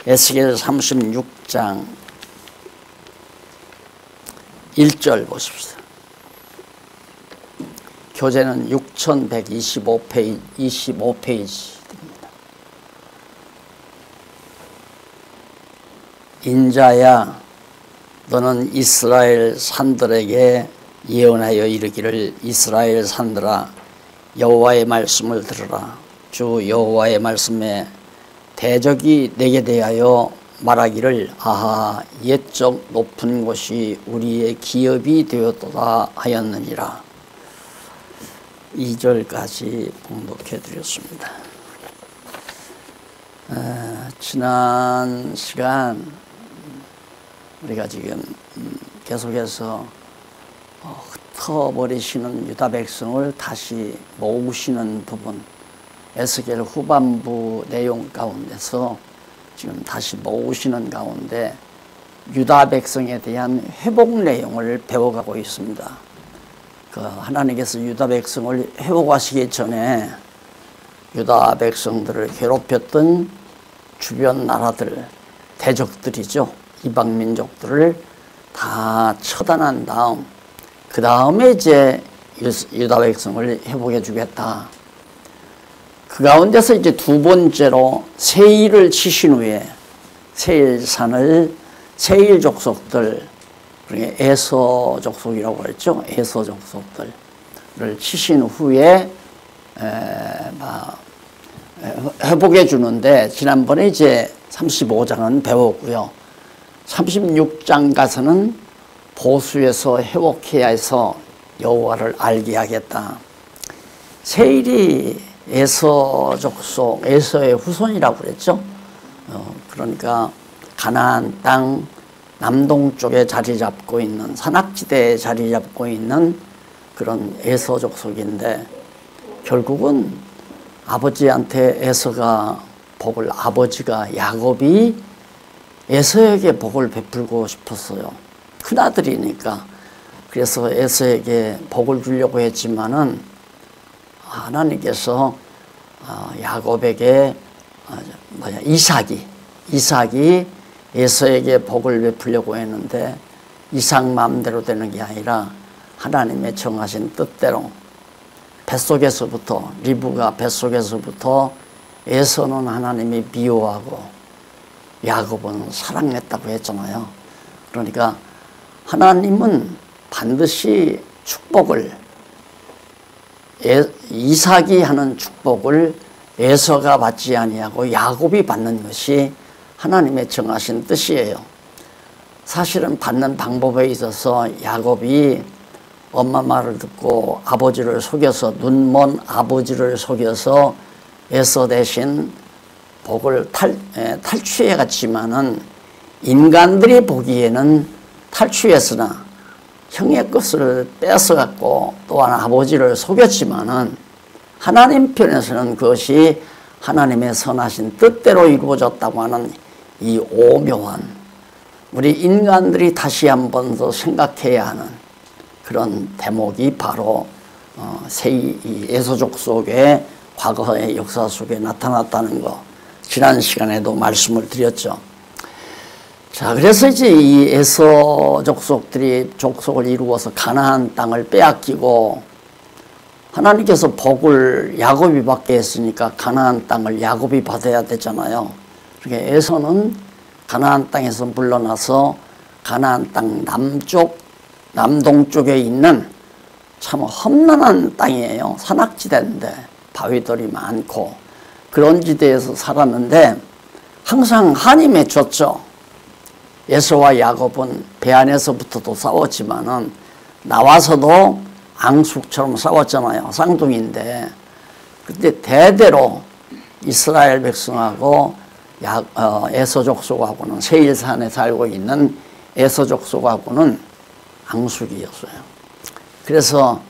에스겔 36장 1절 보십시오. 교재는 6125페이지입니다. 인자야, 너는 이스라엘 산들에게 예언하여 이르기를, 이스라엘 산들아, 여호와의 말씀을 들으라. 주 여호와의 말씀에 대적이 내게 대하여 말하기를, 아하, 옛적 높은 곳이 우리의 기업이 되었도다 하였느니라. 2절까지 봉독해 드렸습니다. 지난 시간 우리가 지금 계속해서 흩어버리시는 유다 백성을 다시 모으시는 부분, 에스겔 후반부 내용 가운데서 지금 다시 모으시는 가운데 유다 백성에 대한 회복 내용을 배워가고 있습니다. 하나님께서 유다 백성을 회복하시기 전에 유다 백성들을 괴롭혔던 주변 나라들, 대적들이죠. 이방 민족들을 다 처단한 다음, 그 다음에 이제 유다 백성을 회복해 주겠다. 그 가운데서 이제 두 번째로 세일을 치신 후에, 세일산을 세일 족속들, 그러니까 에서 족속이라고 했죠. 에서 족속들을 치신 후에 회복해 주는데, 지난번에 이제 35장은 배웠고요. 36장 가서는 보수에서 회복해야 해서 여호와를 알게 하겠다. 세일이 에서 족속, 에서의 후손이라고 그랬죠. 그러니까 가나안 땅 남동쪽에 자리 잡고 있는, 산악지대에 자리 잡고 있는 그런 에서 족속인데, 결국은 아버지한테 에서가 복을, 아버지가 야곱이 에서에게 복을 베풀고 싶었어요. 큰아들이니까. 그래서 에서에게 복을 주려고 했지만은 하나님께서 야곱에게 이삭이 에서에게 복을 베풀려고 했는데, 이삭 마음대로 되는 게 아니라 하나님의 정하신 뜻대로, 뱃속에서부터, 리브가 뱃속에서부터 에서는 하나님이 미워하고 야곱은 사랑했다고 했잖아요. 그러니까 하나님은 반드시 축복을, 이삭이 하는 축복을 에서가 받지 아니하고 야곱이 받는 것이 하나님의 정하신 뜻이에요. 사실은 받는 방법에 있어서 야곱이 엄마 말을 듣고 아버지를 속여서, 눈먼 아버지를 속여서 에서 대신 복을 탈취해 갔지만은, 인간들이 보기에는 탈취했으나 형의 것을 뺏어갖고 또한 아버지를 속였지만은, 하나님 편에서는 그것이 하나님의 선하신 뜻대로 이루어졌다고 하는 이 오묘한, 우리 인간들이 다시 한 번 더 생각해야 하는 그런 대목이 바로 이 에서족 속의 과거의 역사 속에 나타났다는 거, 지난 시간에도 말씀을 드렸죠. 자, 그래서 이제 이 에서 족속을 이루어서 가나안 땅을 빼앗기고, 하나님께서 복을 야곱이 받게 했으니까 가나안 땅을 야곱이 받아야 되잖아요. 그러니까 에서는 가나안 땅에서 물러나서 가나안 땅 남동쪽에 있는 참 험난한 땅이에요. 산악지대인데 바위돌이 많고 그런 지대에서 살았는데 항상 한이 맺혔죠. 에서와 야곱은 배 안에서부터도 싸웠지만은 나와서도 앙숙처럼 싸웠잖아요. 쌍둥이인데. 근데 대대로 이스라엘 백성하고 에서 족속하고는, 세일산에 살고 있는 에서 족속하고는 앙숙이었어요. 그래서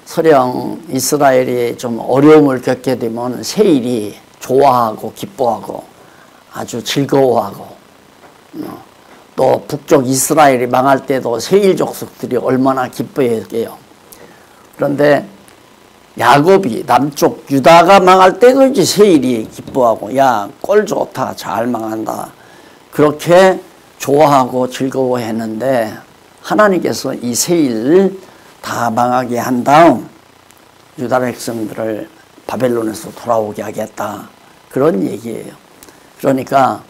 설령 이스라엘이 좀 어려움을 겪게 되면 세일이 좋아하고 기뻐하고 아주 즐거워하고, 또 북쪽 이스라엘이 망할 때도 세일 족속들이 얼마나 기뻐했게요. 그런데 야곱이, 남쪽 유다가 망할 때도 이제 세일이 기뻐하고, 야, 꼴 좋다, 잘 망한다, 그렇게 좋아하고 즐거워했는데 하나님께서 이 세일 다 망하게 한 다음 유다 백성들을 바벨론에서 돌아오게 하겠다, 그런 얘기예요. 그러니까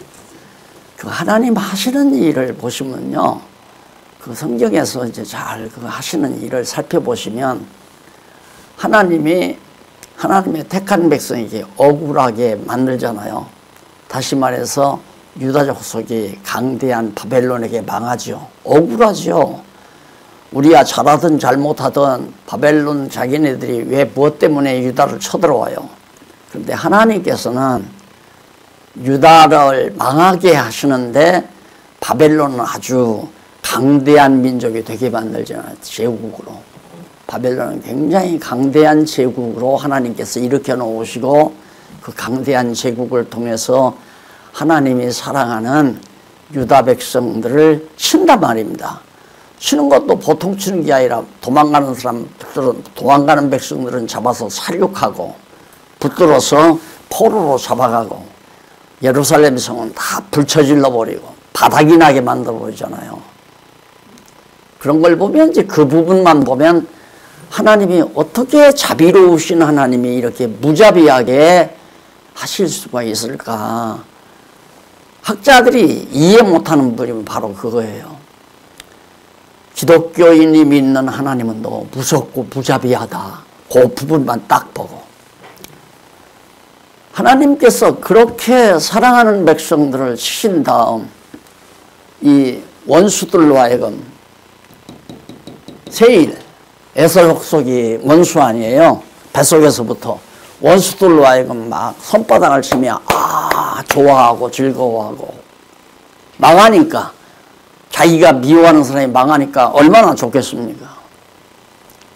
그 하나님 하시는 일을 보시면요, 그 성경에서 이제 잘 그 하시는 일을 살펴보시면 하나님의 택한 백성에게 억울하게 만들잖아요. 다시 말해서 유다 족속이 강대한 바벨론에게 망하죠. 억울하죠. 우리야 잘하든 잘못하든 바벨론 자기네들이 왜 무엇 때문에 유다를 쳐들어와요. 그런데 하나님께서는 유다를 망하게 하시는데 바벨론은 아주 강대한 민족이 되게 만들잖아요. 제국으로. 바벨론은 굉장히 강대한 제국으로 하나님께서 일으켜 놓으시고 그 강대한 제국을 통해서 하나님이 사랑하는 유다 백성들을 친단 말입니다. 치는 것도 보통 치는 게 아니라 도망가는 백성들은 잡아서 살육하고 붙들어서 포로로 잡아가고 예루살렘 성은 다 불쳐질러 버리고 바닥이 나게 만들어 버리잖아요. 그런 걸 보면 이제 그 부분만 보면 하나님이 어떻게 자비로우신 하나님이 이렇게 무자비하게 하실 수가 있을까. 학자들이 이해 못하는 부분이 바로 그거예요. 기독교인이 믿는 하나님은 너무 무섭고 무자비하다. 그 부분만 딱 보고. 하나님께서 그렇게 사랑하는 백성들을 치신 다음 이 원수들로 하여금 세일, 에서 족속이 원수 아니에요. 뱃속에서부터 원수들로 하여금 막 손바닥을 치며 좋아하고 즐거워하고 망하니까, 자기가 미워하는 사람이 망하니까 얼마나 좋겠습니까?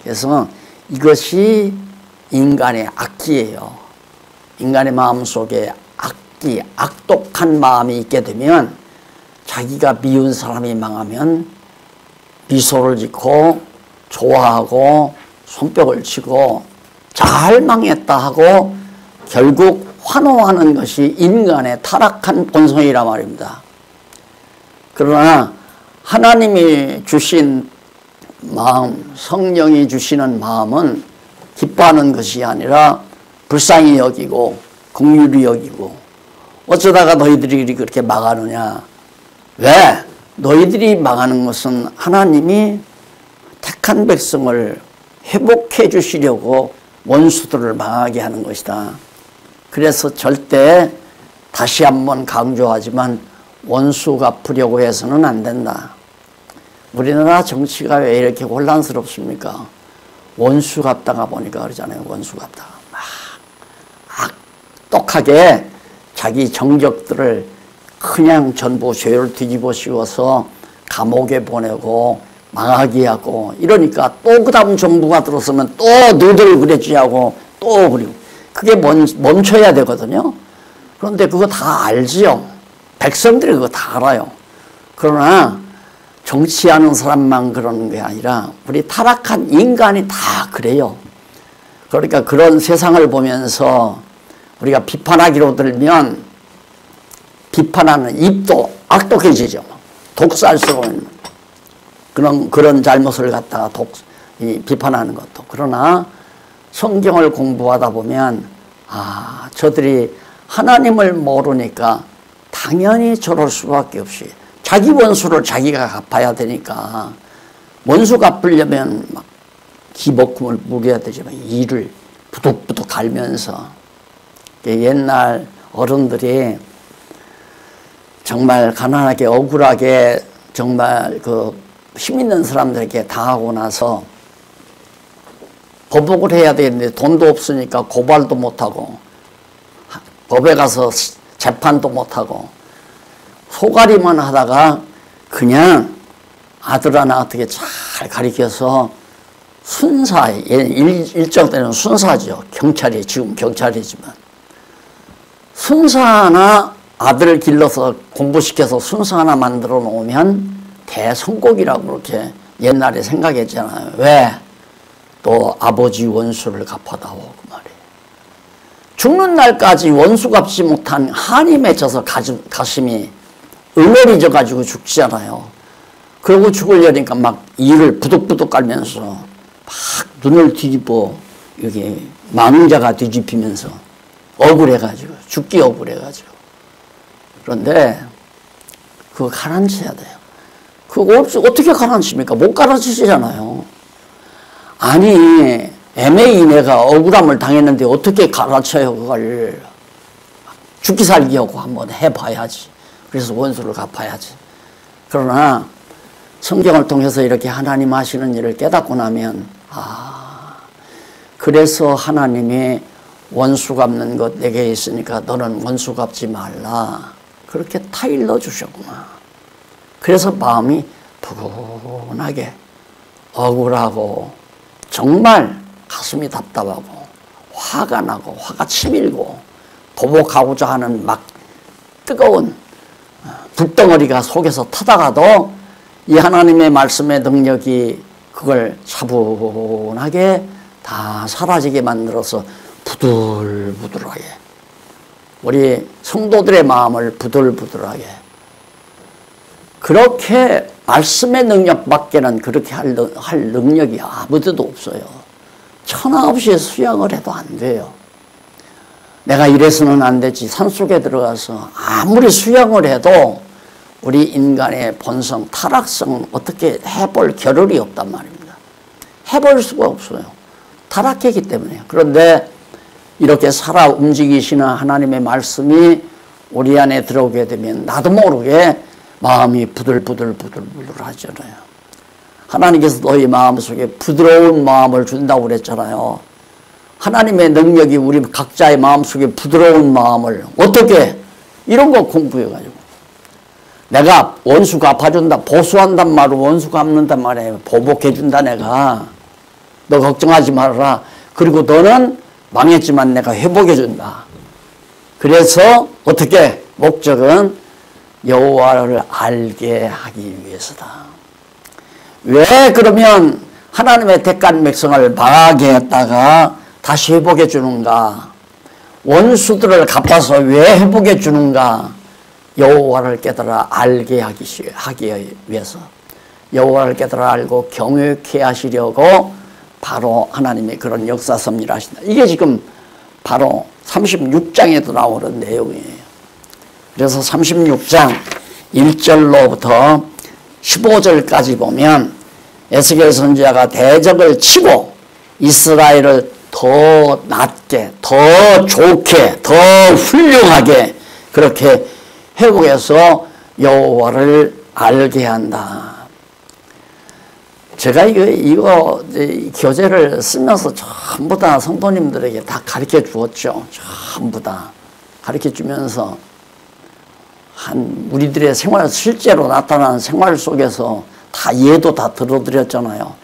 그래서 이것이 인간의 악기예요. 인간의 마음속에 악기, 악독한 마음이 있게 되면 자기가 미운 사람이 망하면 미소를 짓고 좋아하고 손뼉을 치고 잘 망했다 하고 결국 환호하는 것이 인간의 타락한 본성이란 말입니다. 그러나 하나님이 주신 마음, 성령이 주시는 마음은 기뻐하는 것이 아니라 불쌍히 여기고 긍휼히 여기고, 어쩌다가 너희들이 그렇게 망하느냐. 왜? 너희들이 망하는 것은 하나님이 택한 백성을 회복해 주시려고 원수들을 망하게 하는 것이다. 그래서 절대 다시 한번 강조하지만 원수 갚으려고 해서는 안 된다. 우리나라 정치가 왜 이렇게 혼란스럽습니까? 원수 갚다가 보니까 그러잖아요. 원수 갚다가 막 악독하게 자기 정적들을 그냥 전부 죄를 뒤집어 씌워서 감옥에 보내고 망하게 하고, 이러니까 또 그 다음 정부가 들어서면 또 너희들 그랬지 하고 또 그리고, 그게 멈춰야 되거든요. 그런데 그거 다 알지요. 백성들이 그거 다 알아요. 그러나 정치하는 사람만 그러는 게 아니라 우리 타락한 인간이 다 그래요. 그러니까 그런 세상을 보면서 우리가 비판하기로 들면 비판하는 입도 악독해지죠. 독살스러운 그런 잘못을 갖다가 비판하는 것도. 그러나 성경을 공부하다 보면 저들이 하나님을 모르니까 당연히 저럴 수밖에 없이 자기 원수를 자기가 갚아야 되니까, 원수 갚으려면 막 기복금을 물어야 되지만 이를 부득부득 갈면서, 옛날 어른들이 정말 가난하게 억울하게 정말 그 힘 있는 사람들에게 당하고 나서 보복을 해야 되는데 돈도 없으니까 고발도 못하고 법에 가서 재판도 못하고 소가리만 하다가 그냥 아들 하나 어떻게 잘 가르쳐서 순사, 일정 때는 순사죠. 경찰이, 지금 경찰이지만 순사 하나, 아들을 길러서 공부시켜서 순사 하나 만들어 놓으면 대성공이라고 그렇게 옛날에 생각했잖아요. 왜? 또 아버지 원수를 갚아다오 그 말이에요. 죽는 날까지 원수 갚지 못한 한이 맺혀서 가슴이 응어리져 가지고 죽잖아요. 그러고 죽으려니까 막 이를 부득부득 깔면서 막 눈을 뒤집어 여기 망자가 뒤집히면서 억울해가지고 죽기 억울해가지고. 그런데 그거 가라앉혀야 돼요. 그거 어떻게 가라앉힙니까? 못 가라앉히잖아요. 아니 애매히 내가 억울함을 당했는데 어떻게 가라앉혀요? 그걸 죽기 살기 하고 한번 해봐야지. 그래서 원수를 갚아야지. 그러나 성경을 통해서 이렇게 하나님 하시는 일을 깨닫고 나면 그래서 하나님이 원수 갚는 것 내게 있으니까 너는 원수 갚지 말라. 그렇게 타일러 주셨구나. 그래서 마음이 푸근하게 억울하고 정말 가슴이 답답하고 화가 나고 화가 치밀고 보복하고자 하는 막 뜨거운 불덩어리가 속에서 타다가도 이 하나님의 말씀의 능력이 그걸 차분하게 다 사라지게 만들어서 부들부들하게 우리 성도들의 마음을 부들부들하게 그렇게 말씀의 능력밖에는 그렇게 할 능력이 아무데도 없어요. 천하 없이 수양을 해도 안 돼요. 내가 이래서는 안 되지. 산속에 들어가서 아무리 수양을 해도 우리 인간의 본성, 타락성 어떻게 해볼 겨를이 없단 말입니다. 해볼 수가 없어요. 타락했기 때문에. 그런데 이렇게 살아 움직이시는 하나님의 말씀이 우리 안에 들어오게 되면 나도 모르게 마음이 부들부들 하잖아요. 하나님께서 너희 마음속에 부드러운 마음을 준다고 그랬잖아요. 하나님의 능력이 우리 각자의 마음속에 부드러운 마음을 어떻게 이런 거 공부해가지고 내가 원수 갚아준다 보수한단 말로 원수 갚는단 말이에요. 보복해준다 내가. 너 걱정하지 말아라. 그리고 너는 망했지만 내가 회복해준다. 그래서 어떻게 목적은 여호와를 알게 하기 위해서다. 왜 그러면 하나님의 택한 백성을 망하게 했다가 다시 회복해 주는가? 원수들을 갚아서 왜 회복해 주는가? 여호와를 깨달아 알게 하기 위해서 여호와를 깨달아 알고 경외케 하시려고 바로 하나님의 그런 역사 섭리를 하신다. 이게 지금 바로 36장에도 나오는 내용이에요. 그래서 36장 1절로부터 15절까지 보면 에스겔 선지자가 대적을 치고 이스라엘을 더 낫게, 더 좋게, 더 훌륭하게 그렇게 회복해서 여호와를 알게 한다. 제가 이거 교재를 쓰면서 전부 다 성도님들에게 다 가르쳐 주었죠. 전부 다 가르쳐 주면서 우리들의 생활, 실제로 나타나는 생활 속에서 다 예도 다 들어드렸잖아요.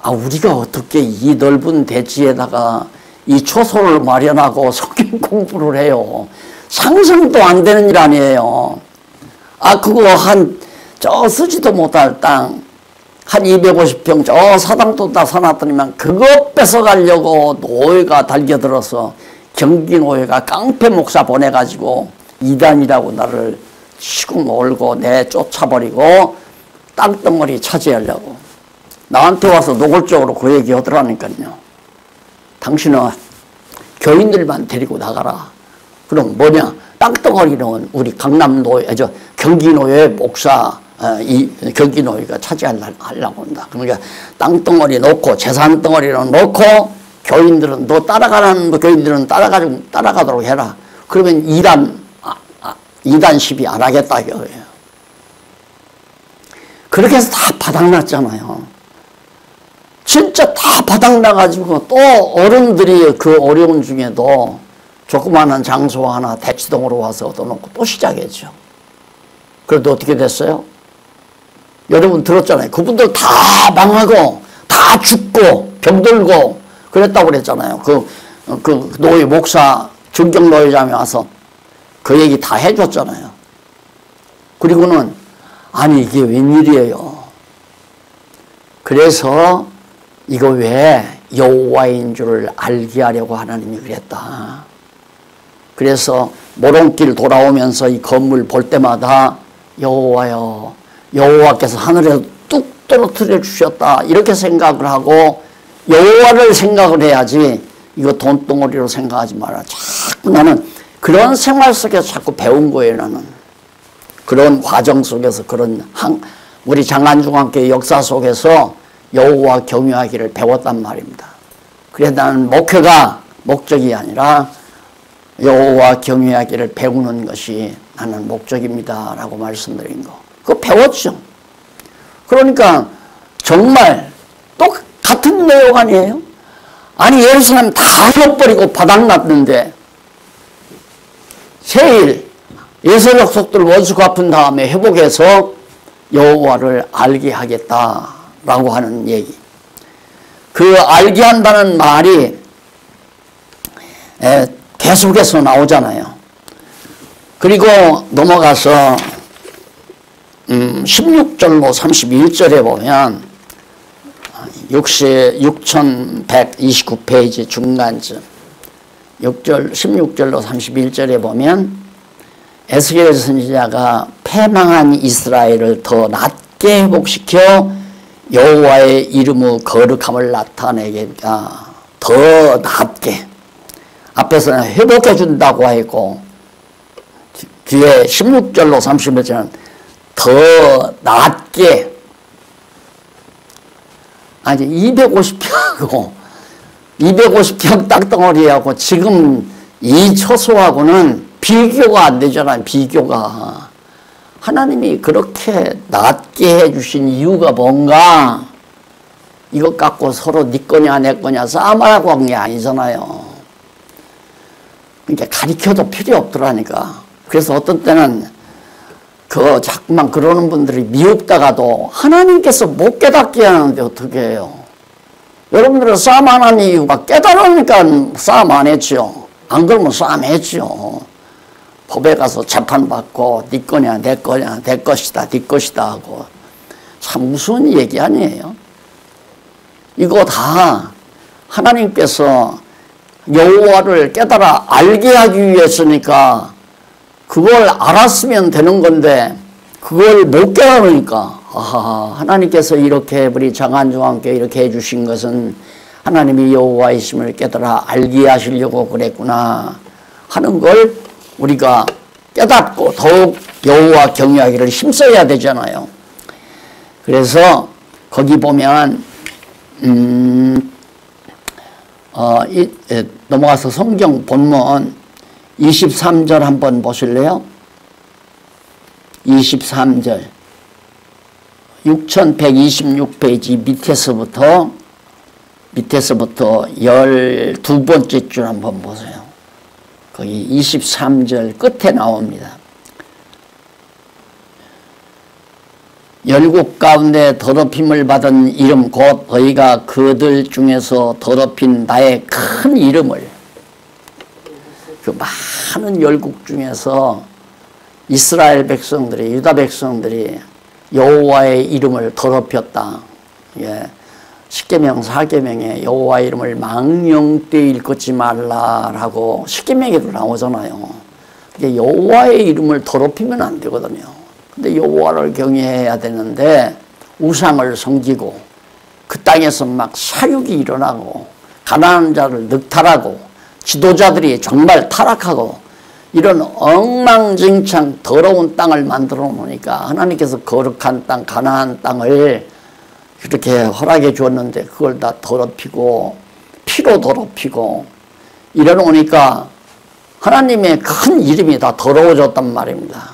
우리가 어떻게 이 넓은 대지에다가 이 초소를 마련하고 성경 공부를 해요. 상상도 안 되는 일 아니에요. 그거 저 쓰지도 못할 땅, 한 250평 저 사당도 다 사놨더니만 그거 뺏어가려고 노예가 달겨들어서 경기 노예가 깡패 목사 보내가지고 이단이라고 나를 치고 몰고 내쫓아버리고 땅덩어리 차지하려고 나한테 와서 노골적으로 그 얘기 하더라니까요. 당신은 교인들만 데리고 나가라. 그럼 뭐냐? 땅덩어리는 우리 경기노예 목사 이 경기노예가 차지하려고 한다. 그러니까 땅덩어리 놓고 재산덩어리를 놓고 교인들은 너 따라가는 교인들은 따라가도록 해라. 그러면 이단 시비 안 하겠다 이거예요. 그렇게 해서 다 바닥났잖아요. 진짜 다 바닥나가지고 또 어른들이 그 어려운 중에도 조그마한 장소 하나 대치동으로 와서 얻어놓고 또 시작했죠. 그래도 어떻게 됐어요? 여러분 들었잖아요. 그분들 다 망하고 다 죽고 병들고 그랬다고 그랬잖아요. 그 노예 목사 정경 노예장에 와서 그 얘기 다 해줬잖아요. 그리고는 이게 웬일이에요. 그래서 이거 왜 여호와인 줄을 알게 하려고 하나님이 그랬다. 그래서 모론길 돌아오면서 이 건물 볼 때마다 여호와여, 여호와께서 하늘에서 뚝 떨어뜨려 주셨다 이렇게 생각을 하고 여호와를 생각을 해야지 이거 돈덩어리로 생각하지 마라. 자꾸 나는 그런 생활 속에서 자꾸 배운 거예요. 나는 그런 과정 속에서 그런 우리 장안중앙교회 역사 속에서 여호와 경유하기를 배웠단 말입니다. 그래서 나는 목적이 아니라 여호와 경유하기를 배우는 것이 나는 목적입니다 라고 말씀드린 거. 그거 배웠죠. 그러니까 정말 똑같은 내용 아니에요? 아니 예루살렘 다 흩버리고 바닥났는데 세일 예서 족속들 원수 갚은 다음에 회복해서 여호와를 알게 하겠다라고 하는 얘기. 그 알게 한다는 말이 계속해서 나오잖아요. 그리고 넘어가서 16절로 31절에 보면 6129페이지 중간쯤 16절로 31절에 보면 에스겔 선지자가 패망한 이스라엘을 더 낮게 회복시켜 여호와의 이름의 거룩함을 나타내겠다. 더 낮게. 앞에서는 회복해 준다고 했고 뒤에 16절로 31절은 더 낮게. 아니 250평하고 250평 땅덩어리하고 지금 이 처소하고는 비교가 안 되잖아요. 비교가. 하나님이 그렇게 낮게 해주신 이유가 뭔가? 이것 갖고 서로 네 거냐 내 거냐 싸움하라고 한 게 아니잖아요. 그러니까 가르쳐도 필요 없더라니까. 그래서 어떤 때는 자꾸만 그러는 분들이 미흡다가도 하나님께서 못 깨닫게 하는데 어떻게 해요? 여러분들은 싸움 안 하는 이유가 깨달으니까 싸움 안 했죠. 안 그러면 싸움 했죠. 법에 가서 재판받고 네 거냐 내 거냐 내 것이다 네 것이다 하고 참 무서운 얘기 아니에요? 이거 다 하나님께서 여호와를 깨달아 알게 하기 위해서니까 그걸 알았으면 되는 건데 그걸 못 깨달으니까 하나님께서 이렇게 우리 장안중앙교회 이렇게 해주신 것은 하나님이 여호와이심을 깨달아 알게 하시려고 그랬구나 하는 걸 우리가 깨닫고 더욱 여호와 경외하기를 힘써야 되잖아요. 그래서 거기 보면 넘어가서 성경 본문 23절 한번 보실래요? 23절 6126페이지 밑에서부터 12번째 줄 한번 보세요. 거기 23절 끝에 나옵니다. 열국 가운데 더럽힘을 받은 이름 곧 너희가 그들 중에서 더럽힌 나의 큰 이름을 그 많은 열국 중에서 이스라엘 백성들이 유다 백성들이 여호와의 이름을 더럽혔다. 예. 10계명 4계명에 여호와 이름을 망령되이 일컫지 말라라고 10계명에도 나오잖아요. 여호와의 이름을 더럽히면 안 되거든요. 근데 여호와를 경외해야 되는데 우상을 섬기고 그 땅에서 막 사육이 일어나고 가난한 자를 늑탈하고 지도자들이 정말 타락하고 이런 엉망진창 더러운 땅을 만들어 놓으니까 하나님께서 거룩한 땅 가나안 땅을 이렇게 허락해 주었는데 그걸 다 더럽히고 피로 더럽히고 이래 놓으니까 하나님의 큰 이름이 다 더러워졌단 말입니다.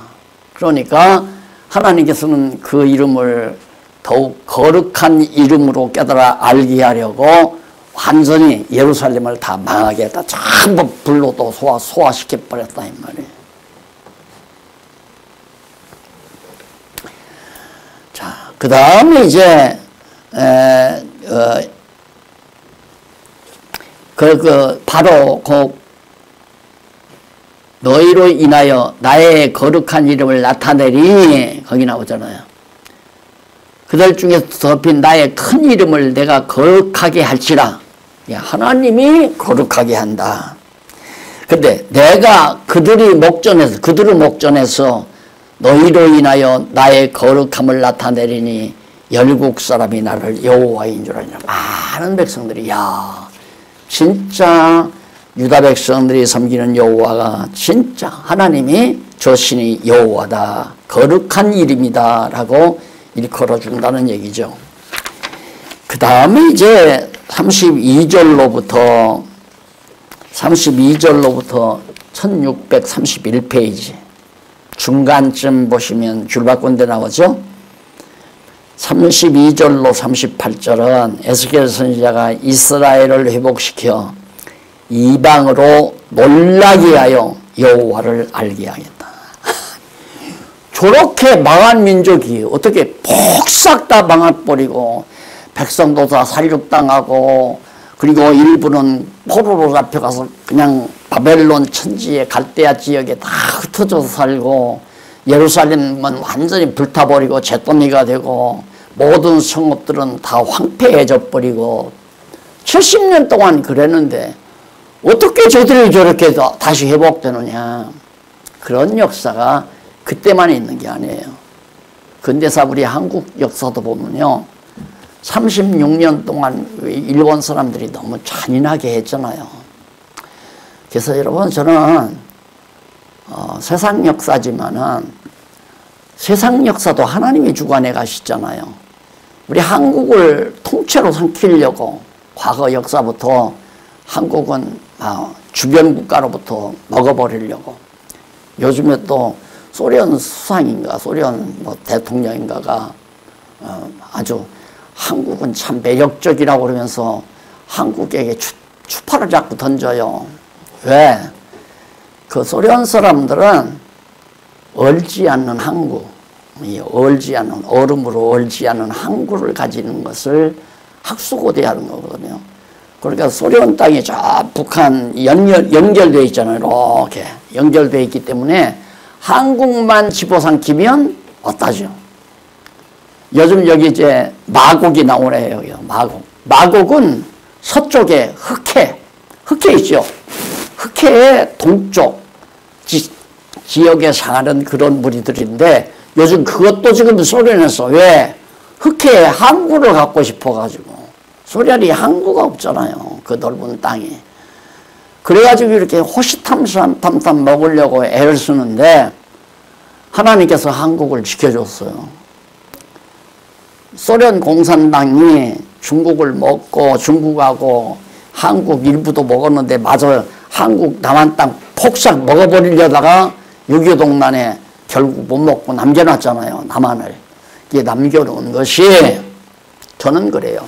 그러니까 하나님께서는 그 이름을 더욱 거룩한 이름으로 깨달아 알게 하려고 완전히 예루살렘을 다 망하게 했다. 전부 불로 또 소화시켜버렸다 이 말이에요. 자, 그 다음에 이제 바로 너희로 인하여 나의 거룩한 이름을 나타내리 거기 나오잖아요. 그들 중에서 덮인 나의 큰 이름을 내가 거룩하게 할지라. 하나님이 거룩하게 한다. 근데 내가 그들을 목전에서 너희로 인하여 나의 거룩함을 나타내리니 열국 사람이 나를 여호와인 줄 아니라. 많은 백성들이 야 진짜 유다 백성들이 섬기는 여호와가 진짜 하나님이 저 신이 여호와다 거룩한 이름이다 라고 일컬어준다는 얘기죠. 그 다음에 이제 32절로부터 1631페이지 중간쯤 보시면 줄바꾼 데 나오죠. 32절로 38절은 에스겔 선지자가 이스라엘을 회복시켜 이방으로 놀라게 하여 여호와를 알게 하겠다. 저렇게 망한 민족이 어떻게 폭삭 다 망해버리고 백성도 다 살육당하고 그리고 일부는 포로로 잡혀가서 그냥 바벨론 천지의 갈대아 지역에 다 흩어져서 살고 예루살렘은 완전히 불타버리고 잿더미가 되고 모든 성읍들은 다 황폐해져 버리고 70년 동안 그랬는데 어떻게 저들이 저렇게 다시 회복되느냐. 그런 역사가 그때만 있는 게 아니에요. 근대사 우리 한국 역사도 보면요. 36년 동안 일본 사람들이 너무 잔인하게 했잖아요. 그래서 여러분 저는 세상 역사지만은 세상 역사도 하나님이 주관해 가시잖아요. 우리 한국을 통째로 삼키려고 과거 역사부터 한국은 주변 국가로부터 먹어버리려고 요즘에 또 소련 수상인가 소련 대통령인가가 아주 한국은 참 매력적이라고 그러면서 한국에게 추파를 자꾸 던져요. 왜? 그 소련 사람들은 얼지 않는 항구, 얼지 않는 얼음으로 얼지 않는 항구를 가지는 것을 학수고대하는 거거든요. 그러니까 소련 땅이 저 북한 연결되어 있잖아요. 이렇게 연결되어 있기 때문에 한국만 집어삼키면 어떠죠? 요즘 여기 이제 마곡이 나오네요. 여기 마곡. 마곡은 서쪽에 흑해 있죠. 흑해의 동쪽 지역에 사는 그런 무리들인데 요즘 그것도 지금 소련에서 왜 흑해에 항구를 갖고 싶어가지고 소련이 항구가 없잖아요. 그 넓은 땅이. 그래가지고 이렇게 호시탐탐 먹으려고 애를 쓰는데 하나님께서 한국을 지켜줬어요. 소련 공산당이 중국을 먹고 중국하고 한국 일부도 먹었는데 마저 한국 남한 땅 폭삭 먹어버리려다가 6.25 동란에 결국 못 먹고 남겨놨잖아요. 남한을. 이게 남겨놓은 것이 저는 그래요.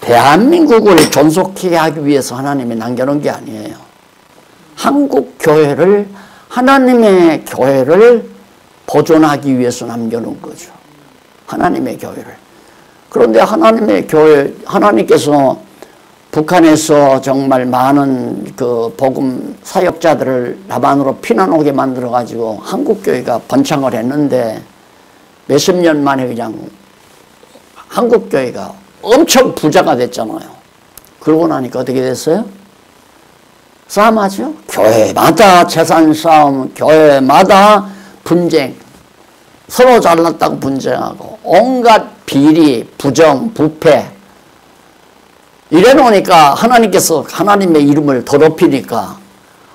대한민국을 존속하게 하기 위해서 하나님이 남겨놓은 게 아니에요. 한국 교회를 하나님의 교회를 보존하기 위해서 남겨놓은 거죠. 하나님의 교회를. 그런데 하나님의 교회, 하나님께서 북한에서 정말 많은 그 복음 사역자들을 남한으로 피난 오게 만들어 가지고 한국 교회가 번창을 했는데 몇십 년 만에 그냥 한국 교회가 엄청 부자가 됐잖아요. 그러고 나니까 어떻게 됐어요? 싸움하죠. 교회마다 재산 싸움, 교회마다 분쟁, 서로 잘났다고 분쟁하고 온갖 비리, 부정, 부패 이래 놓으니까 하나님께서 하나님의 이름을 더럽히니까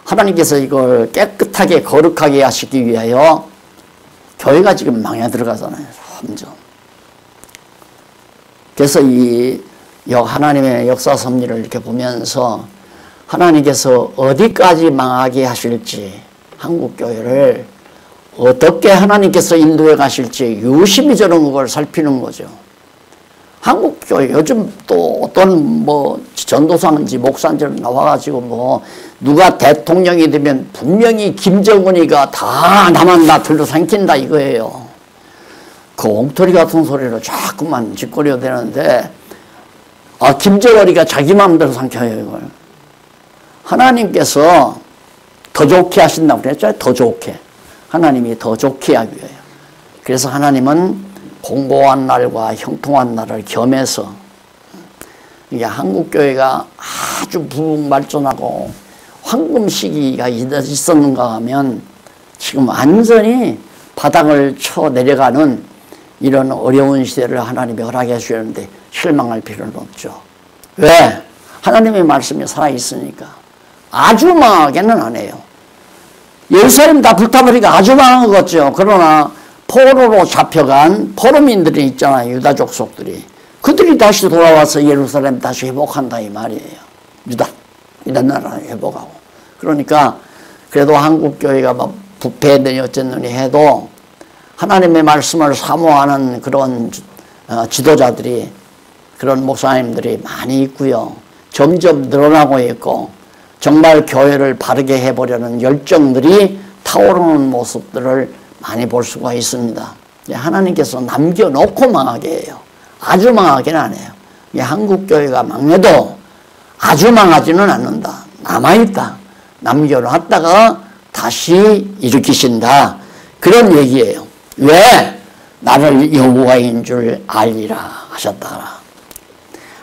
하나님께서 이걸 깨끗하게 거룩하게 하시기 위하여 교회가 지금 망해 들어가잖아요. 점점. 그래서 이 하나님의 역사 섭리를 이렇게 보면서 하나님께서 어디까지 망하게 하실지 한국 교회를 어떻게 하나님께서 인도해 가실지 유심히 저런 걸 살피는 거죠. 한국 교회 요즘 또 어떤 전도사인지 목사인지 나와가지고 누가 대통령이 되면 분명히 김정은이가 다 나만 나틀로 삼킨다 이거예요. 그 엉터리 같은 소리로 자꾸만 짓거려야 되는데 김정은이가 자기 마음대로 삼켜요 이걸. 하나님께서 더 좋게 하신다고 그랬죠. 더 좋게. 하나님이 더 좋게 하기 위해요. 그래서 하나님은 공고한 날과 형통한 날을 겸해서 이게 한국교회가 아주 부흥발전하고 황금 시기가 있었는가 하면 지금 완전히 바닥을 쳐 내려가는 이런 어려운 시대를 하나님이 허락해 주셨는데 실망할 필요는 없죠. 왜? 하나님의 말씀이 살아있으니까. 아주 망하게는 안 해요. 예루살렘 다 불타버리니까 아주 망한 것 같죠. 그러나 포로로 잡혀간 포로민들이 있잖아요. 유다 족속들이. 그들이 다시 돌아와서 예루살렘 다시 회복한다 이 말이에요. 유다 나라를 회복하고. 그러니까 그래도 한국교회가 뭐 부패되니 어쨌느니 해도 하나님의 말씀을 사모하는 그런 지도자들이, 그런 목사님들이 많이 있고요. 점점 늘어나고 있고 정말 교회를 바르게 해보려는 열정들이 타오르는 모습들을 많이 볼 수가 있습니다. 하나님께서 남겨놓고 망하게 해요. 아주 망하게는 안 해요. 한국교회가 망해도 아주 망하지는 않는다. 남아있다. 남겨놨다가 다시 일으키신다. 그런 얘기예요. 왜? 나를 여호와인 줄 알리라 하셨다.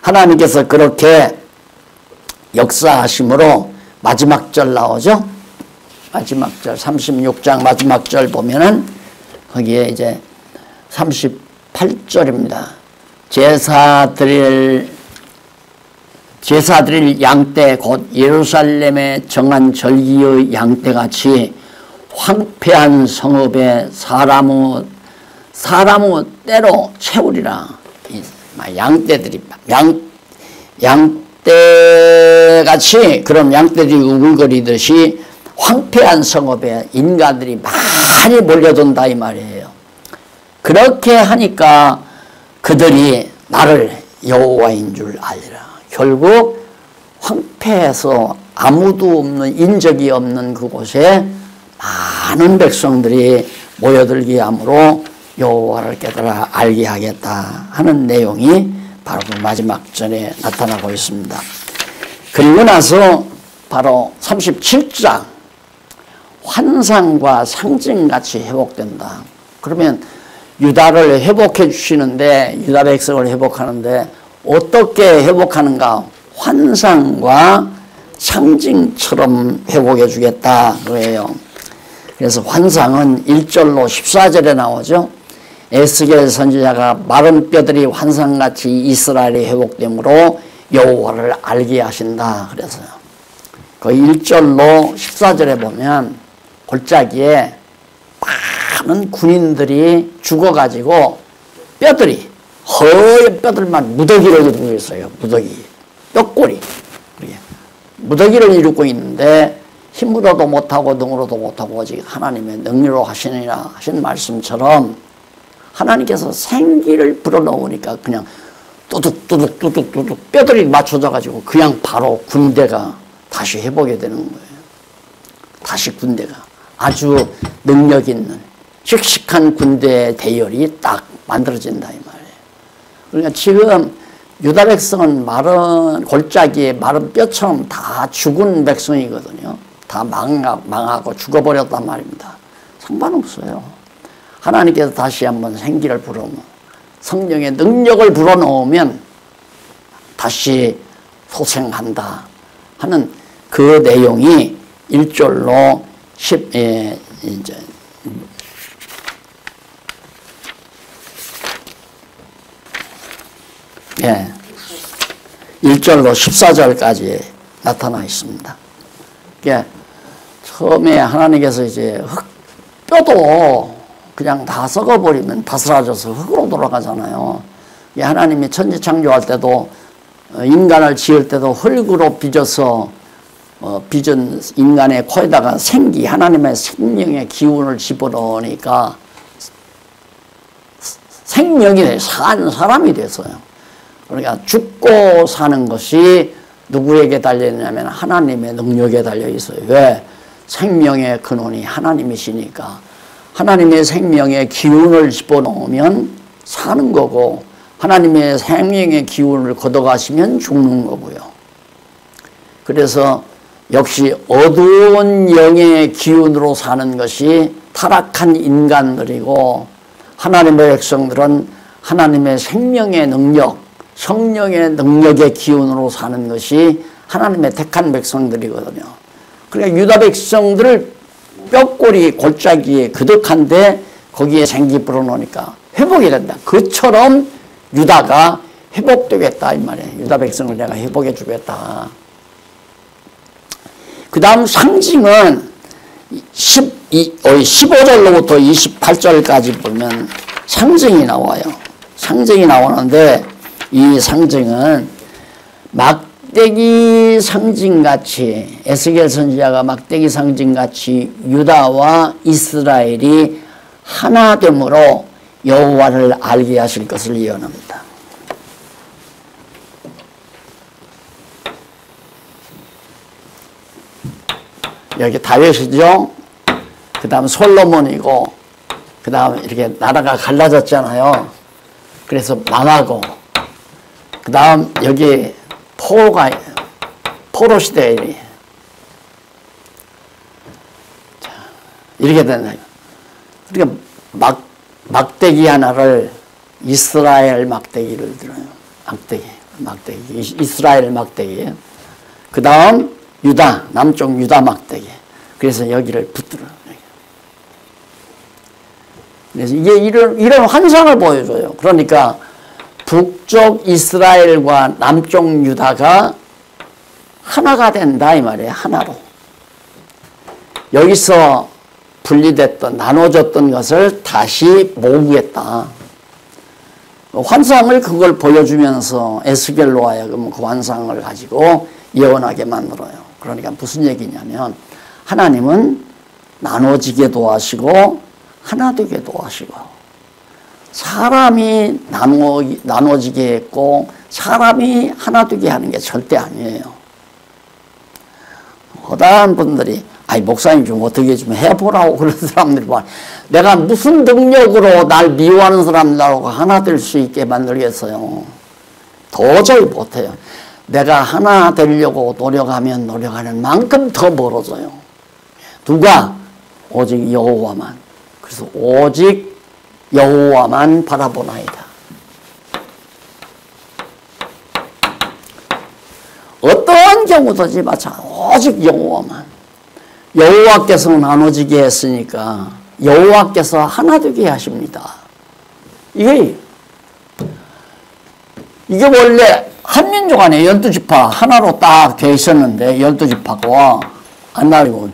하나님께서 그렇게 역사하심으로 마지막 절 나오죠? 마지막 절 36장 마지막 절 보면은 거기에 이제 38절입니다. 제사 드릴 양떼 곧 예루살렘에 정한 절기의 양떼같이 황폐한 성읍에 사람의 때로 채우리라. 양떼들이 양떼같이 그런 양떼들이 우글거리듯이 황폐한 성읍에 인간들이 많이 몰려든다 이 말이에요. 그렇게 하니까 그들이 나를 여호와인 줄 알리라. 결국 황폐해서 아무도 없는, 인적이 없는 그곳에 많은 백성들이 모여들게 함으로 여호와를 깨달아 알게 하겠다 하는 내용이 바로 그 마지막 절에 나타나고 있습니다. 그리고 나서 바로 37장 환상과 상징같이 회복된다. 그러면 유다를 회복해 주시는데, 유다 백성을 회복하는데 어떻게 회복하는가? 환상과 상징처럼 회복해 주겠다 그거예요. 그래서 환상은 1절로 14절에 나오죠. 에스겔 선지자가 마른 뼈들이 환상같이 이스라엘이 회복되므로 여호와를 알게 하신다 그래서요. 그 1절로 14절에 보면 골짜기에 많은 군인들이 죽어가지고 뼈들이, 허연 뼈들만 무더기를 이루고 있어요. 무더기, 뼈꼬리. 무더기를 이루고 있는데 힘으로도 못하고 능으로도 못하고 오직 하나님의 능력으로 하시니라 하신 말씀처럼 하나님께서 생기를 불어넣으니까 그냥 뚜둑 뼈들이 맞춰져 가지고 그냥 바로 군대가 다시 회복이 되는 거예요. 다시 군대가 아주 능력 있는 씩씩한 군대의 대열이 딱 만들어진다 이 말이에요. 그러니까 지금 유다 백성은 마른 골짜기에 마른 뼈처럼 다 죽은 백성이거든요. 다 망하고 죽어버렸단 말입니다. 상관없어요. 하나님께서 다시 한번 생기를 불어넣으면, 성령의 능력을 불어넣으면 다시 소생한다 하는 그 내용이 1절로 10, 이제 예, 1절로 14절까지 나타나 있습니다. 그러니까 처음에 하나님께서 이제 뼈도 그냥 다 썩어버리면 다 사라져서 흙으로 돌아가잖아요. 하나님이 천지 창조할 때도 인간을 지을 때도 흙으로 빚어서 빚은 인간의 코에다가 생기, 하나님의 생명의 기운을 집어넣으니까 생명이 산 사람이 됐어요. 그러니까 죽고 사는 것이 누구에게 달려있냐면 하나님의 능력에 달려있어요. 왜? 생명의 근원이 하나님이시니까 하나님의 생명의 기운을 집어넣으면 사는 거고 하나님의 생명의 기운을 걷어가시면 죽는 거고요. 그래서 역시 어두운 영의 기운으로 사는 것이 타락한 인간들이고 하나님의 백성들은 하나님의 생명의 능력, 성령의 능력의 기운으로 사는 것이 하나님의 택한 백성들이거든요. 그러니까 유다 백성들을 뼈꼬리 골짜기에 그득한데 거기에 생기 불어넣으니까 회복이 된다. 그처럼 유다가 회복되겠다 이 말이에요. 유다 백성을 내가 회복해 주겠다. 그 다음 상징은 15절로부터 28절까지 보면 상징이 나와요. 상징이 나오는데 이 상징은 막대기 상징같이 에스겔 선지자가 막대기 상징같이 유다와 이스라엘이 하나됨으로 여호와를 알게 하실 것을 예언합니다. 여기 다윗이죠. 그 다음 솔로몬이고 그 다음 이렇게 나라가 갈라졌잖아요. 그래서 망하고 그 다음 여기 포로 시대에 이렇게 된다. 그러니까 막대기 하나를 이스라엘 막대기를 들어요. 막대기 이스라엘 막대기. 그 다음 유다, 남쪽 유다 막대기. 그래서 여기를 붙들어요. 그래서 이게 이런 환상을 보여줘요. 그러니까 북쪽 이스라엘과 남쪽 유다가 하나가 된다 이 말이에요. 하나로. 여기서 분리됐던 나눠졌던 것을 다시 모으겠다. 환상을 그걸 보여주면서 에스겔로 하여금 그 환상을 가지고 예언하게 만들어요. 그러니까 무슨 얘기냐면 하나님은 나눠지게도 하시고 하나 되게도 하시고 사람이 나눠지게 했고 사람이 하나 되게 하는 게 절대 아니에요. 허다한 분들이 아이 목사님 좀 어떻게 좀 해보라고 그런 사람들이 봐. 내가 무슨 능력으로 날 미워하는 사람들하고 하나 될 수 있게 만들겠어요. 도저히 못해요. 내가 하나 되려고 노력하면 노력하는 만큼 더 멀어져요. 누가? 오직 여호와만. 그래서 오직 여호와만 바라보나이다. 어떠한 경우든지 마찬가지. 오직 여호와만. 여호와께서 나눠지게 했으니까 여호와께서 하나 되게 하십니다. 이게 원래 한민족 안에 12지파 하나로 딱 되어 있었는데 12지파가 안 나뉘고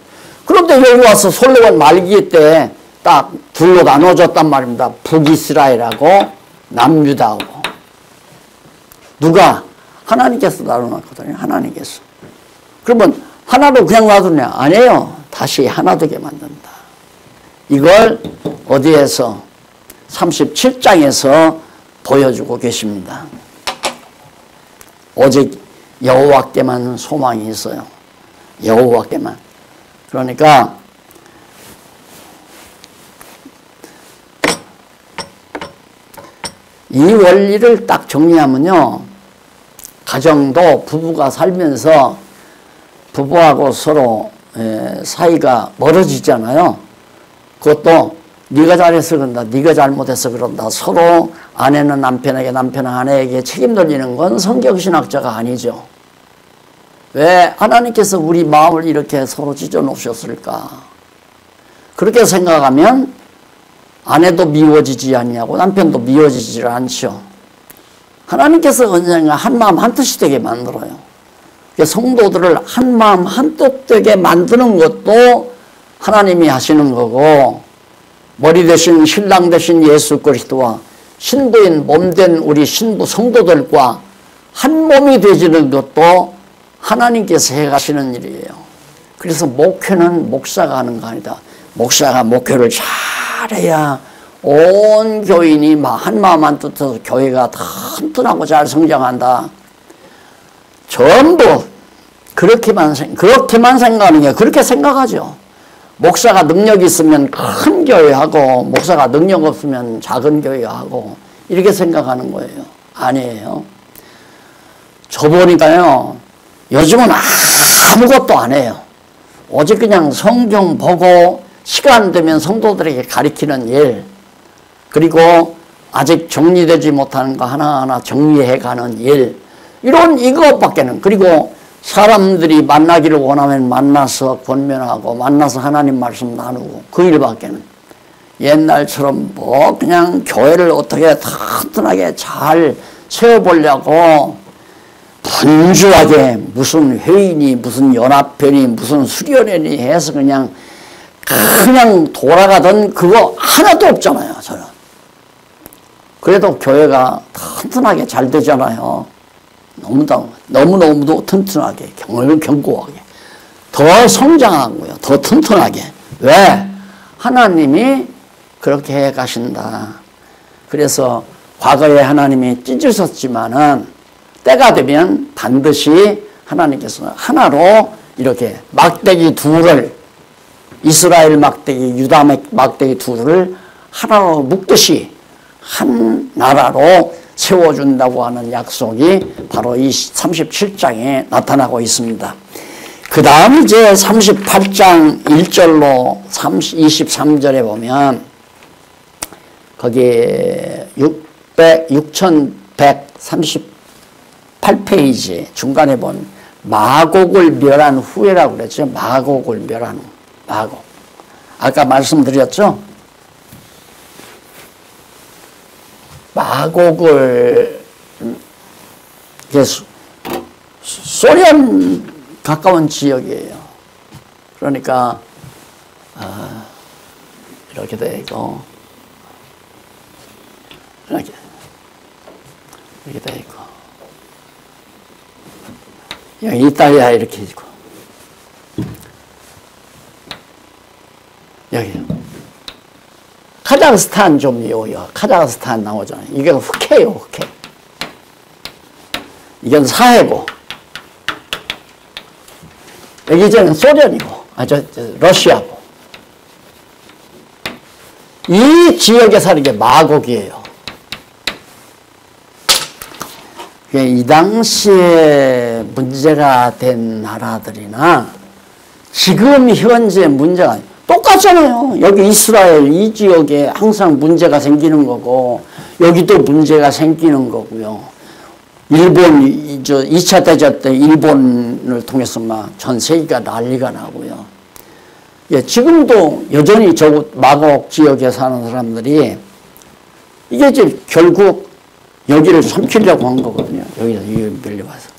그런데 여기 와서 솔로몬 말기 때 딱 둘로 나눠졌단 말입니다. 북이스라엘하고 남유다하고. 누가? 하나님께서 나눠놨거든요. 하나님께서. 그러면 하나로 그냥 놔두냐? 아니에요. 다시 하나 되게 만든다. 이걸 어디에서? 37장에서 보여주고 계십니다. 오직 여호와께만 소망이 있어요. 여호와께만. 그러니까 이 원리를 딱 정리하면요. 가정도 부부가 살면서 부부하고 서로 사이가 멀어지잖아요. 그것도 네가 잘해서 그런다. 네가 잘못해서 그런다. 서로 아내는 남편에게 남편은 아내에게 책임 돌리는 건 성경신학자가 아니죠. 왜 하나님께서 우리 마음을 이렇게 서로 찢어 놓으셨을까? 그렇게 생각하면 아내도 미워지지 않냐고 남편도 미워지지 않죠. 하나님께서 언젠가 한마음 한뜻이 되게 만들어요. 성도들을 한마음 한뜻 되게 만드는 것도 하나님이 하시는 거고 머리 대신 신랑 대신 예수 그리스도와 신부인 몸된 우리 신부 성도들과 한 몸이 되지는 것도 하나님께서 해가시는 일이에요. 그래서 목회는 목사가 하는 거 아니다. 목사가 목회를 잘해야 온 교인이 한마음 한뜻해서 교회가 튼튼하고 잘 성장한다. 전부 그렇게만 생각하는 게 그렇게 생각하죠. 목사가 능력이 있으면 큰 교회하고 목사가 능력 없으면 작은 교회하고 이렇게 생각하는 거예요. 아니에요. 저 보니까요. 요즘은 아무것도 안 해요. 오직 그냥 성경 보고 시간 되면 성도들에게 가르치는 일 그리고 아직 정리되지 못하는 거 하나하나 정리해가는 일 이런 이것밖에는 그리고 사람들이 만나기를 원하면 만나서 권면하고 만나서 하나님 말씀 나누고 그 일밖에는 옛날처럼 뭐 그냥 교회를 어떻게 튼튼하게 잘 세워보려고 분주하게 무슨 회의니 무슨 연합회니 무슨 수련회니 해서 그냥 돌아가던 그거 하나도 없잖아요. 저는. 그래도 교회가 튼튼하게 잘 되잖아요. 너무너무도 튼튼하게 견고하게 더 성장하고요. 더 튼튼하게. 왜? 하나님이 그렇게 해 가신다. 그래서 과거에 하나님이 찢으셨지만은 때가 되면 반드시 하나님께서 하나로 이렇게 막대기 둘을 이스라엘 막대기, 유다 막대기 둘을 하나로 묶듯이 한 나라로 세워준다고 하는 약속이 바로 이 37장에 나타나고 있습니다. 그 다음 이제 38장 1절로 23절에 보면 거기 6138페이지 중간에 본 마곡을 멸한 후에라고 그랬죠. 마곡을 멸한 후. 마곡. 아까 말씀드렸죠. 마곡을 소련 가까운 지역이에요. 그러니까 이렇게 돼 있고 이렇게 돼 있고 여기 이탈리아 이렇게 있고 여기 카자흐스탄 좀 요요. 카자흐스탄 나오잖아요. 이게 흑해요, 흑해. 이건 사해고. 여기 이제는 소련이고, 러시아고. 이 지역에 사는 게 마곡이에요. 이 당시에 문제가 된 나라들이나 지금 현재 문제가 똑같잖아요. 여기 이스라엘 이 지역에 항상 문제가 생기는 거고 여기도 문제가 생기는 거고요. 일본 2차 대전 때 일본을 통해서 막 전 세계가 난리가 나고요. 예, 지금도 여전히 저 마곡 지역에 사는 사람들이 이게 이제 결국 여기를 삼키려고 한 거거든요. 여기서 밀려와서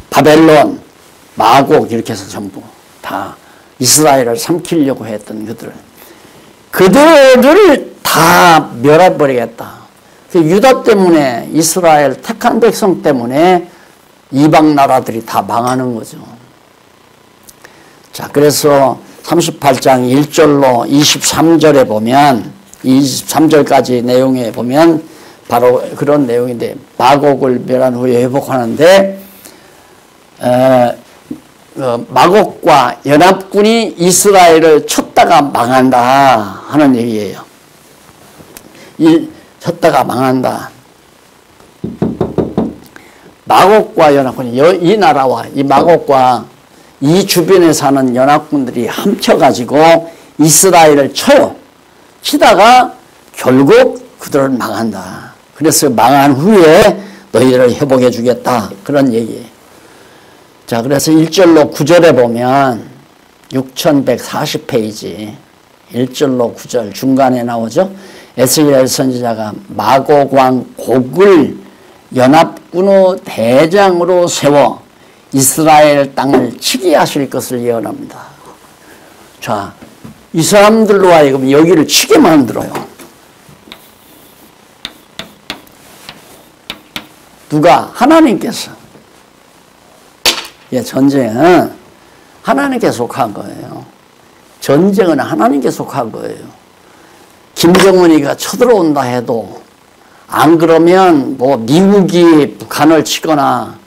바벨론, 마곡 이렇게 해서 전부 다 이스라엘을 삼키려고 했던 그들을 다 멸해버리겠다. 유다 때문에 이스라엘 택한 백성 때문에 이방 나라들이 다 망하는 거죠. 자, 그래서 38장 1절로 23절에 보면 23절까지 내용에 보면 바로 그런 내용인데 마곡을 멸한 후에 회복하는데 마곡과 연합군이 이스라엘을 쳤다가 망한다 하는 얘기예요. 쳤다가 망한다. 마곡과 연합군이 이 나라와 이 마곡과 이 주변에 사는 연합군들이 합쳐가지고 이스라엘을 쳐요. 치다가 결국 그들을 망한다. 그래서 망한 후에 너희들을 회복해 주겠다. 그런 얘기예요. 자, 그래서 1절로 9절에 보면 6140페이지 1절로 9절 중간에 나오죠. 에스겔 선지자가 마곡 왕 곡을 연합군의 대장으로 세워 이스라엘 땅을 치게 하실 것을 예언합니다. 자, 이 사람들로 하여금 여기를 치게 만들어요. 누가? 하나님께서. 예, 전쟁은 하나님께 속한 거예요. 전쟁은 하나님께 속한 거예요. 김정은이가 쳐들어온다 해도 안 그러면 뭐 미국이 북한을 치거나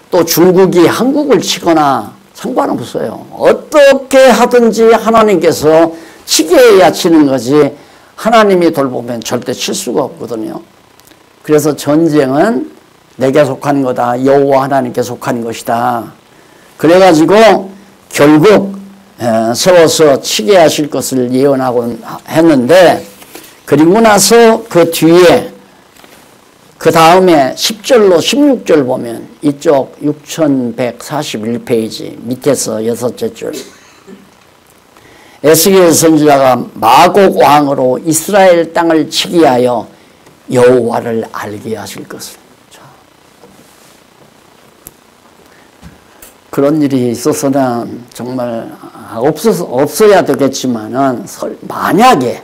또 중국이 한국을 치거나 상관없어요. 어떻게 하든지 하나님께서 치게 해야 치는 거지 하나님이 돌보면 절대 칠 수가 없거든요. 그래서 전쟁은 내게 속한 거다. 여호와 하나님께 속한 것이다. 그래가지고 결국 세워서 치게 하실 것을 예언하곤 했는데 그리고 나서 그 뒤에 그 다음에 10절로 16절 보면 이쪽 6141페이지 밑에서 6째 줄 에스겔 선지자가 마곡 왕으로 이스라엘 땅을 치게 하여 여호와를 알게 하실 것을. 자, 그런 일이 있어서는 정말 없어야 되겠지만은 만약에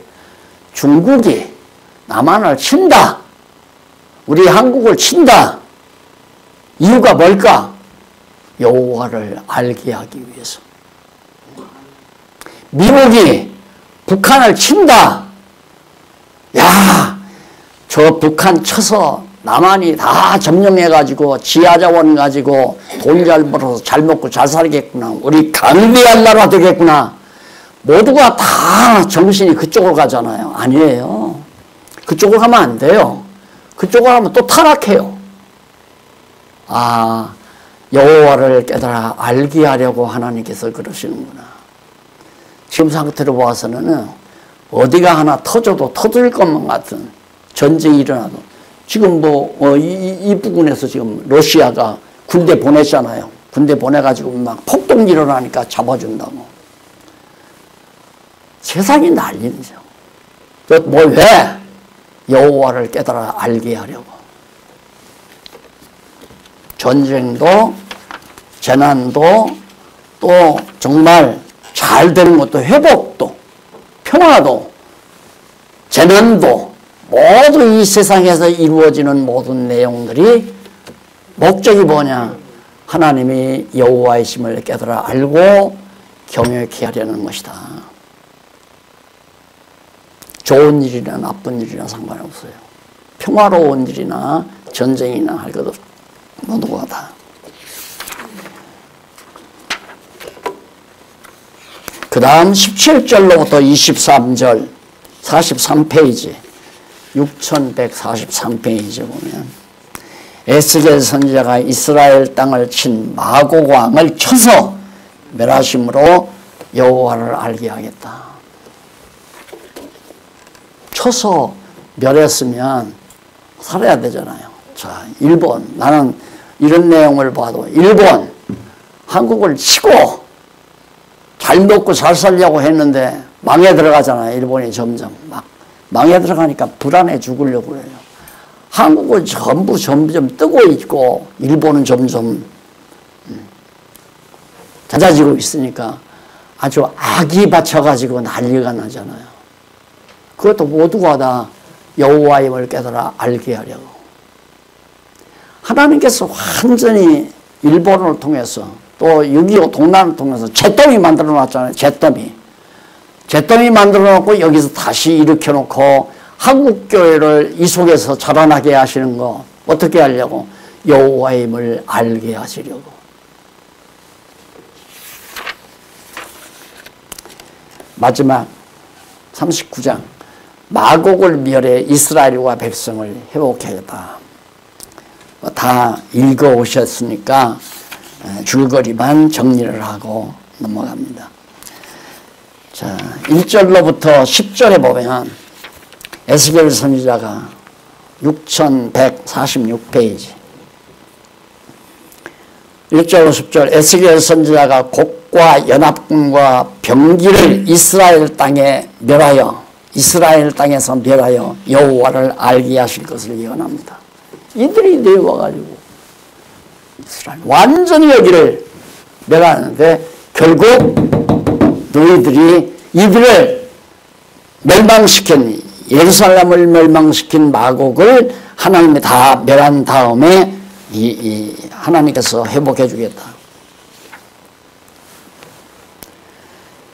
중국이 남한을 친다, 우리 한국을 친다, 이유가 뭘까? 여호와를 알게 하기 위해서. 미국이 북한을 친다, 야, 저 북한 쳐서 남한이 다 점령해가지고 지하자원 가지고 돈 잘 벌어서 잘 먹고 잘 살겠구나, 우리 강대한 나라 되겠구나, 모두가 다 정신이 그쪽으로 가잖아요. 아니에요. 그쪽으로 가면 안 돼요. 그쪽으로 가면 또 타락해요. 아, 여호와를 깨달아 알게 하려고 하나님께서 그러시는구나. 지금 상태로 봐서는 어디가 하나 터져도 터질 것만 같은 전쟁이 일어나도, 지금 이 부분에서 지금 러시아가 군대 보냈잖아요. 군대 보내가지고 막 폭동 일어나니까 잡아준다고. 세상이 난리죠. 왜? 여호와를 깨달아 알게 하려고. 전쟁도 재난도 또 정말 잘 되는 것도, 회복도 평화도 재난도 모두 이 세상에서 이루어지는 모든 내용들이 목적이 뭐냐? 하나님이 여호와이심을 깨달아 알고 경외케 하려는 것이다. 좋은 일이나 나쁜 일이나 상관없어요. 평화로운 일이나 전쟁이나 할 것 없어. 모두가 다. 그 다음 17절로부터 23절 43페이지 6143페이지 보면 에스겔 선지자가 이스라엘 땅을 친 마곡 왕을 쳐서 멸하심으로 여호와를 알게 하겠다. 쳐서 멸했으면 살아야 되잖아요. 자, 일본, 나는 이런 내용을 봐도 일본, 한국을 치고 잘 먹고 잘 살려고 했는데 망해 들어가잖아요. 일본이 점점 막 망해 들어가니까 불안해 죽으려고 해요. 한국은 점점 뜨고 있고 일본은 점점 잦아지고 있으니까 아주 악이 받쳐가지고 난리가 나잖아요. 그것도 모두가 다 여호와의 힘을 깨달아 알게 하려고. 하나님께서 완전히 일본을 통해서 또 6.25 동란을 통해서 잿더미 만들어 놨잖아요. 잿더미 만들어 놓고 여기서 다시 일으켜 놓고 한국교회를 이 속에서 자라나게 하시는 거 어떻게 하려고? 여호와의 힘을 알게 하시려고. 마지막 39장 마곡을 멸해 이스라엘과 백성을 회복하겠다. 다 읽어오셨으니까 줄거리만 정리를 하고 넘어갑니다. 자, 1절로부터 10절에 보면 에스겔 선지자가 6146페이지 1절 10절 에스겔 선지자가 곡과 연합군과 병기를 이스라엘 땅에 멸하여 이스라엘 땅에서 멸하여 여호와를 알게 하실 것을 예언합니다. 이들이 내려와가지고 이스라엘 완전히 여기를 멸하는데 결국 너희들이 이들을 멸망시킨 예루살렘을 멸망시킨 마곡을 하나님이 다 멸한 다음에 하나님께서 회복해 주겠다.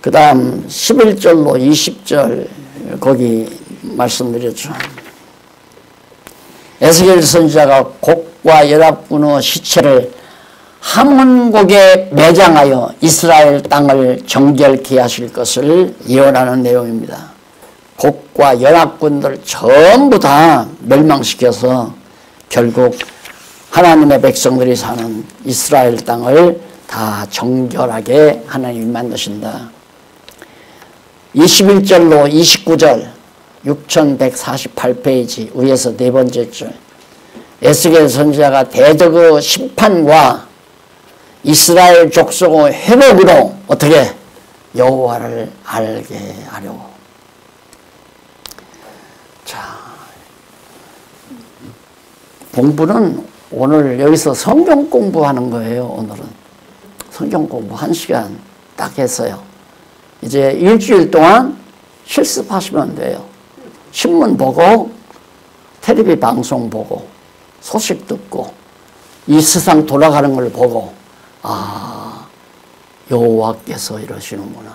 그 다음 11절로 20절 거기 말씀드렸죠. 에스겔 선지자가 곡과 연합군의 시체를 하몬곡에 매장하여 이스라엘 땅을 정결케 하실 것을 예언하는 내용입니다. 곡과 연합군들 전부 다 멸망시켜서 결국 하나님의 백성들이 사는 이스라엘 땅을 다 정결하게 하나님이 만드신다. 21절로 29절 6148페이지 위에서 네 번째 줄 에스겔 선지자가 대적의 심판과 이스라엘 족속의 회복으로 어떻게 여호와를 알게 하려고. 자, 공부는 오늘 여기서 성경 공부하는 거예요. 오늘은 성경 공부 1시간 딱 했어요. 이제 일주일 동안 실습하시면 돼요. 신문 보고 텔레비 방송 보고 소식 듣고 이 세상 돌아가는 걸 보고, 아, 여호와께서 이러시는구나,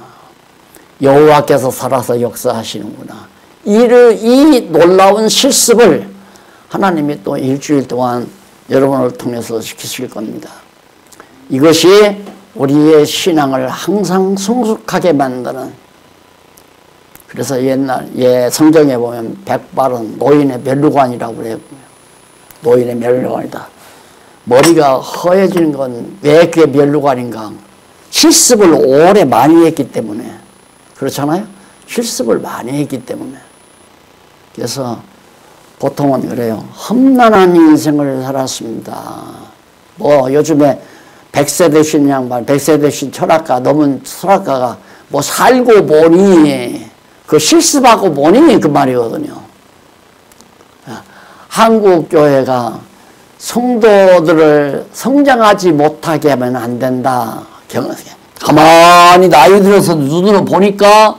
여호와께서 살아서 역사하시는구나, 이 놀라운 실습을 하나님이 또 일주일 동안 여러분을 통해서 시키실 겁니다. 이것이 우리의 신앙을 항상 성숙하게 만드는, 그래서 옛날 성경에 보면 백발은 노인의 멸류관이라고 그래요. 노인의 멸류관이다. 머리가 허해지는 건 왜 그게 멸류관인가? 실습을 오래 많이 했기 때문에. 그렇잖아요? 실습을 많이 했기 때문에. 그래서 보통은 그래요. 험난한 인생을 살았습니다. 뭐 요즘에 100세 되신 양반, 100세 되신 철학가, 넘은 철학가가 뭐 살고 보니, 그 실습하고 보니 그 말이거든요. 한국 교회가 성도들을 성장하지 못하게 하면 안 된다. 가만히 나이 들어서 눈으로 보니까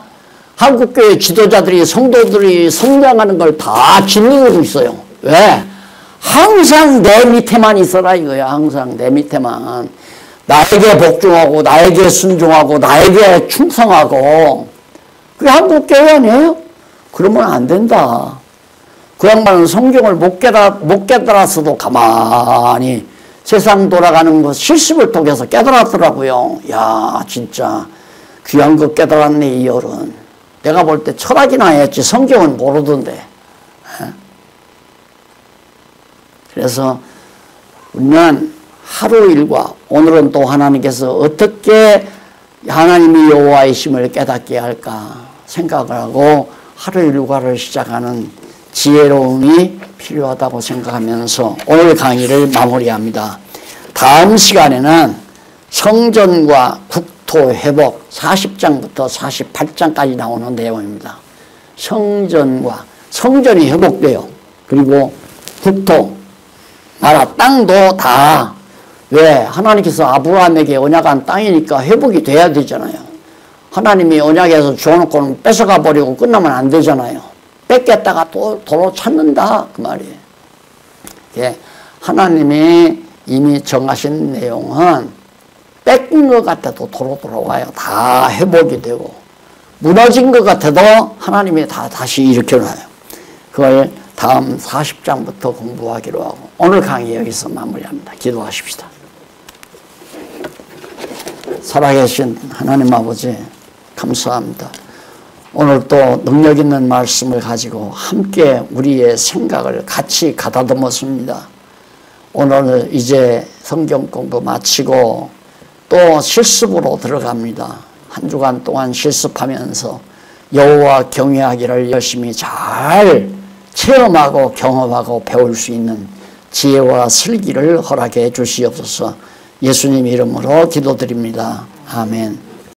한국 교회 지도자들이 성도들이 성장하는 걸 다 짓누르고 있어요. 왜? 항상 내 밑에만 있어라 이거야. 항상 내 밑에만. 나에게 복종하고 나에게 순종하고 나에게 충성하고. 그게 한국 교회 아니에요? 그러면 안 된다. 그 양반은 성경을 못 깨달았어도 가만히 세상 돌아가는 것 실습을 통해서 깨달았더라고요. 야, 진짜 귀한 거 깨달았네 이 어른. 내가 볼 때 철학이나 했지 성경은 모르던데. 그래서 우리는 하루 일과, 오늘은 또 하나님께서 어떻게 하나님이 여호와이심을 깨닫게 할까 생각을 하고 하루 일과를 시작하는 지혜로움이 필요하다고 생각하면서 오늘 강의를 마무리합니다. 다음 시간에는 성전과 국토 회복 40장부터 48장까지 나오는 내용입니다. 성전이 회복돼요. 그리고 국토, 나라, 땅도 다, 왜? 하나님께서 아브라함에게 언약한 땅이니까 회복이 돼야 되잖아요. 하나님이 언약에서 주어놓고는 뺏어가 버리고 끝나면 안 되잖아요. 뺏겼다가 또 도로 찾는다 그 말이에요. 예, 하나님이 이미 정하신 내용은 뺏긴 것 같아도 도로 돌아와요. 다 회복이 되고 무너진 것 같아도 하나님이 다 다시 일으켜놔요. 그걸 다음 40장부터 공부하기로 하고 오늘 강의 여기서 마무리합니다. 기도하십시다. 살아계신 하나님 아버지 감사합니다. 오늘 또 능력 있는 말씀을 가지고 함께 우리의 생각을 같이 가다듬었습니다. 오늘 이제 성경 공부 마치고 또 실습으로 들어갑니다. 한 주간 동안 실습하면서 여호와 경외하기를 열심히 잘 체험하고 경험하고 배울 수 있는 지혜와 슬기를 허락해 주시옵소서. 예수님 이름으로 기도드립니다. 아멘.